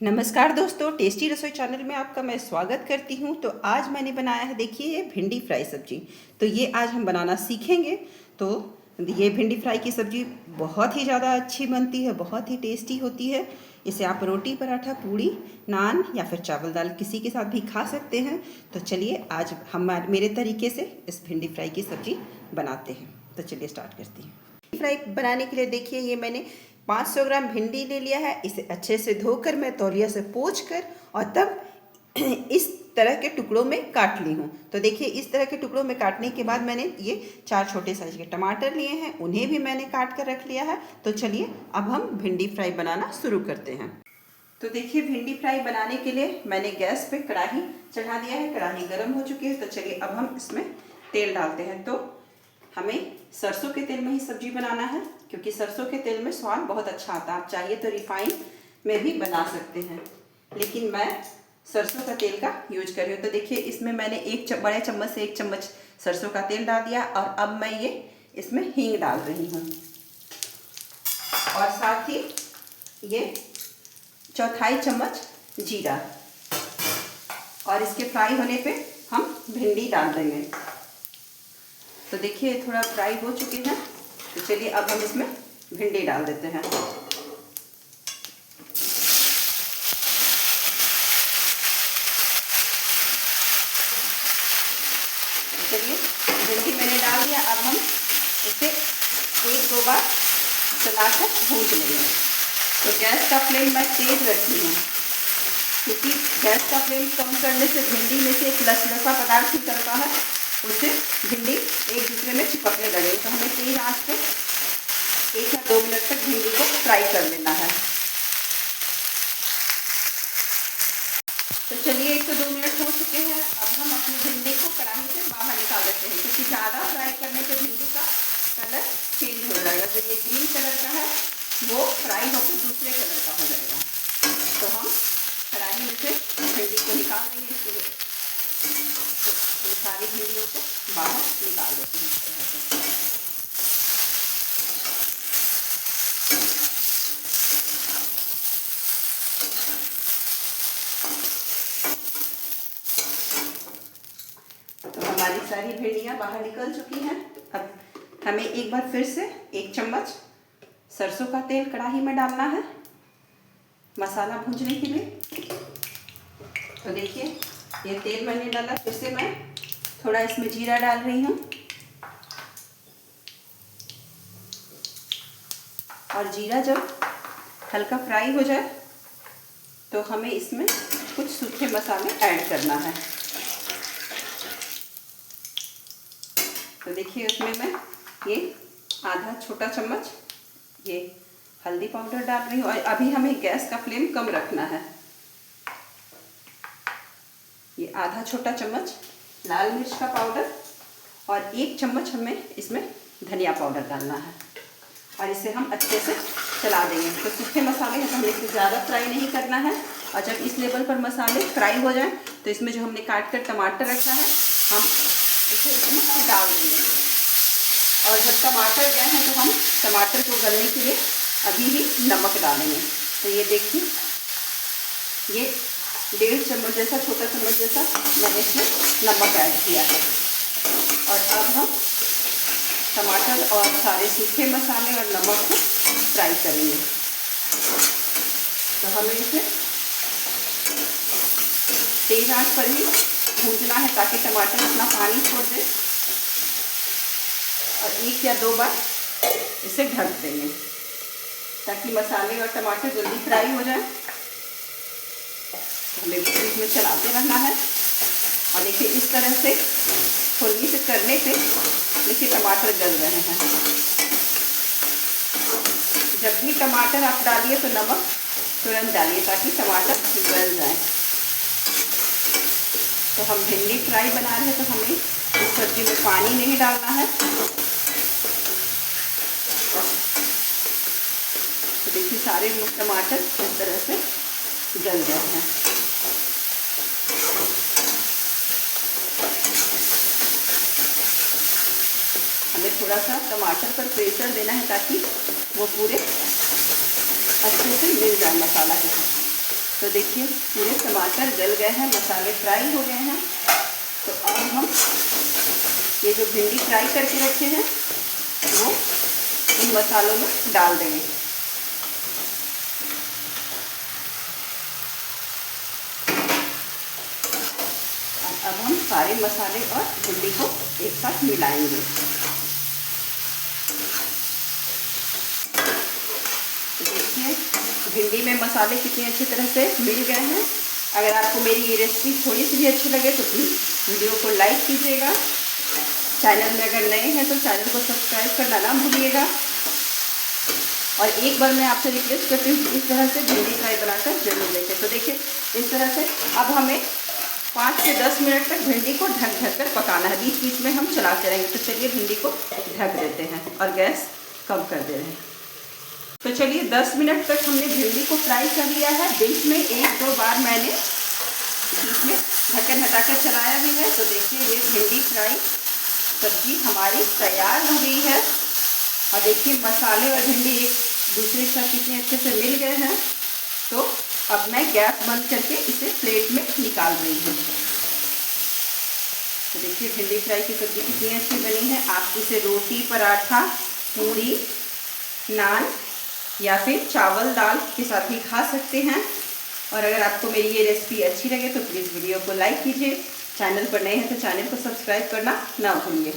नमस्कार दोस्तों, टेस्टी रसोई चैनल में आपका मैं स्वागत करती हूँ। तो आज मैंने बनाया है, देखिए, ये भिंडी फ्राई सब्जी। तो ये आज हम बनाना सीखेंगे। तो ये भिंडी फ्राई की सब्जी बहुत ही ज़्यादा अच्छी बनती है, बहुत ही टेस्टी होती है। इसे आप रोटी, पराठा, पूड़ी, नान या फिर चावल दाल किसी के साथ भी खा सकते हैं। तो चलिए आज हम मेरे तरीके से इस भिंडी फ्राई की सब्जी बनाते हैं। तो चलिए स्टार्ट करती हैं। फ्राई बनाने के लिए देखिए, ये मैंने 500 ग्राम भिंडी ले लिया है। इसे अच्छे से धोकर मैं तौलिया से पोंछ कर और तब इस तरह के टुकड़ों में काट ली हूँ। तो देखिए, इस तरह के टुकड़ों में काटने के बाद मैंने ये 4 छोटे साइज के टमाटर लिए हैं, उन्हें भी मैंने काट कर रख लिया है। तो चलिए अब हम भिंडी फ्राई बनाना शुरू करते हैं। तो देखिए, भिंडी फ्राई बनाने के लिए मैंने गैस पे कढ़ाई चढ़ा दिया है। कढ़ाई गर्म हो चुकी है। तो चलिए अब हम इसमें तेल डालते हैं। तो हमें सरसों के तेल में ही सब्जी बनाना है, क्योंकि सरसों के तेल में स्वाद बहुत अच्छा आता है। आप चाहिए तो रिफाइन में भी बना सकते हैं, लेकिन मैं सरसों का तेल का यूज कर रही हूँ। तो देखिए, इसमें मैंने बड़े चम्मच से 1 चम्मच सरसों का तेल डाल दिया और अब मैं ये इसमें हींग डाल रही हूँ और साथ ही ये 1/4 चम्मच जीरा। और इसके फ्राई होने पे हम भिंडी डाल देंगे। तो देखिए, थोड़ा फ्राई हो चुके हैं। तो चलिए अब हम इसमें भिंडी डाल देते हैं। तो चलिए, भिंडी मैंने डाल दिया। अब हम इसे 1-2 बार चलाकर भून लेंगे। तो गैस का फ्लेम मैं तेज रखती हूँ, क्योंकि गैस का फ्लेम कम करने से भिंडी में से एक लसलसा पदार्थ निकलता है, उससे भिंडी एक दूसरे में चिपकने लगेगी। तो हमें तेज आंच पे 1 या 2 मिनट तक भिंडी को फ्राई कर लेना है। तो चलिए, 1 से 2 मिनट हो चुके हैं। अब हम अपनी भिंडी को कढ़ाई से बाहर निकाल देते हैं, क्योंकि ज़्यादा फ्राई करने से भिंडी का कलर चेंज हो जाएगा। जो ये ग्रीन कलर का है वो फ्राई होकर दूसरे कलर का हो जाएगा। तो हम कढ़ाई में से भिंडी को निकाल देंगे। इसके लिए तो सारी भिंडियों को बाहर निकाल देते हैं इस तरह से। तो हमारी सारी भिंडियाँ बाहर निकल चुकी हैं। अब हमें एक बार फिर से 1 चम्मच सरसों का तेल कढ़ाई में डालना है मसाला भूनने के लिए। तो देखिए, ये तेल मैंने डाला। फिर से मैं थोड़ा इसमें जीरा डाल रही हूँ और जीरा जब हल्का फ्राई हो जाए तो हमें इसमें कुछ सूखे मसाले ऐड करना है। तो देखिए, उसमें मैं ये आधा छोटा चम्मच ये हल्दी पाउडर डाल रही हूँ। और अभी हमें गैस का फ्लेम कम रखना है। ये आधा छोटा चम्मच लाल मिर्च का पाउडर और 1 चम्मच हमें इसमें धनिया पाउडर डालना है। और इसे हम अच्छे से चला देंगे। तो सूखे मसाले हैं तो हमें इसे ज़्यादा फ्राई नहीं करना है। और जब इस लेवल पर मसाले फ्राई हो जाएं तो इसमें जो हमने काट कर टमाटर रखा है, हम इसे इसमें डाल देंगे। और जब टमाटर गए हैं तो हम टमाटर को गलने के लिए अभी ही नमक डालेंगे। तो ये देखिए, ये 1.5 चम्मच जैसा, छोटा चम्मच जैसा मैंने इसमें नमक ऐड किया है। और अब हम टमाटर और सारे सूखे मसाले और नमक को फ्राई करेंगे। तो हमें इसे तेज आंच पर ही भूनना है, ताकि टमाटर अपना पानी छोड़ दे। और 1 या 2 बार इसे ढक देंगे, ताकि मसाले और टमाटर जल्दी फ्राई हो जाए। हमें इसमें चलाते रहना है। और देखिए, इस तरह से खुरनी से करने से देखिए टमाटर गल रहे हैं। जब भी टमाटर आप डालिए तो नमक तुरंत डालिए, ताकि टमाटर गल जाए। तो हम भिंडी फ्राई बना रहे हैं, तो हमें इस सब्जी में पानी नहीं डालना है। तो देखिए, सारे टमाटर इस तरह से गल गए हैं। हमें थोड़ा सा टमाटर पर प्रेशर देना है, ताकि वो पूरे अच्छे से मिल जाए मसाला के साथ। तो देखिए पूरे टमाटर गल गए हैं, मसाले फ्राई हो गए हैं। तो अब हम ये जो भिंडी फ्राई करके रखे हैं वो इन मसालों में डाल देंगे। अब हम सारे मसाले और भिंडी को एक साथ मिलाएंगे। तो देखिए भिंडी में मसाले कितने अच्छी तरह से मिल गए हैं। अगर आपको मेरी ये रेसिपी थोड़ी सी भी अच्छी लगे तो प्लीज़ वीडियो को लाइक कीजिएगा। चैनल में अगर नए हैं तो चैनल को सब्सक्राइब करना ना भूलिएगा। और एक बार मैं आपसे रिक्वेस्ट करती हूँ कि इस तरह से भिंडी फ्राई बनाकर जरूर देखें। तो देखिए इस तरह से अब हमें 5 से 10 मिनट तक भिंडी को ढक कर पकाना है। बीच बीच में हम चलाते रहेंगे। तो चलिए भिंडी को ढक देते हैं और गैस कम कर दे रहे हैं। तो चलिए 10 मिनट तक हमने भिंडी को फ्राई कर लिया है। बीच में 1-2 बार मैंने बीच में ढक्कन हटाकर चलाया भी है। तो देखिए ये भिंडी फ्राई सब्जी हमारी तैयार हो गई है। और देखिए मसाले और भिंडी एक दूसरे के साथ कितने अच्छे से मिल गए हैं। तो अब मैं गैस बंद करके इसे प्लेट में निकाल रही हूँ। तो देखिए भिंडी फ्राई की सब्ज़ी कितनी अच्छी बनी है। आप इसे रोटी, पराठा, पूरी, नान या फिर चावल दाल के साथ भी खा सकते हैं। और अगर आपको मेरी ये रेसिपी अच्छी लगे तो प्लीज़ वीडियो को लाइक कीजिए। चैनल पर नए हैं तो चैनल को सब्सक्राइब करना ना भूलिए।